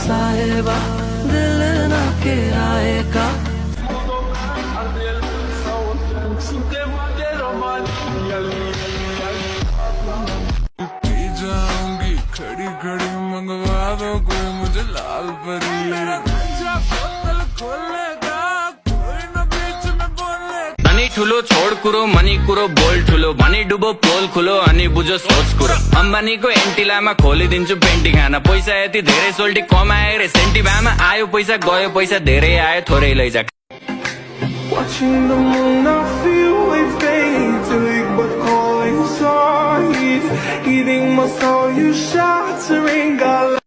साहेबा दिल ना किराएगा जाऊंगी खड़ी खड़ी मंगवा दो कोई मुझे लाल परी अनि ठुलो छोड कुरो मनी कुरो बोल ठुलो भनी डुबो पोल खुलो अनि बुझो सोच कुरो अम्बानीको एन्टिलामा खोलिदिन्छु पेन्टी खाना पैसा यति धेरै सोल्टी कमाए रे सेन्टी भामा आयो पैसा गयो पैसा धेरै आयो थोरै लैजा Watching the moon, I feel it fade to it, but calling inside. Eating my soul, you shattering. Got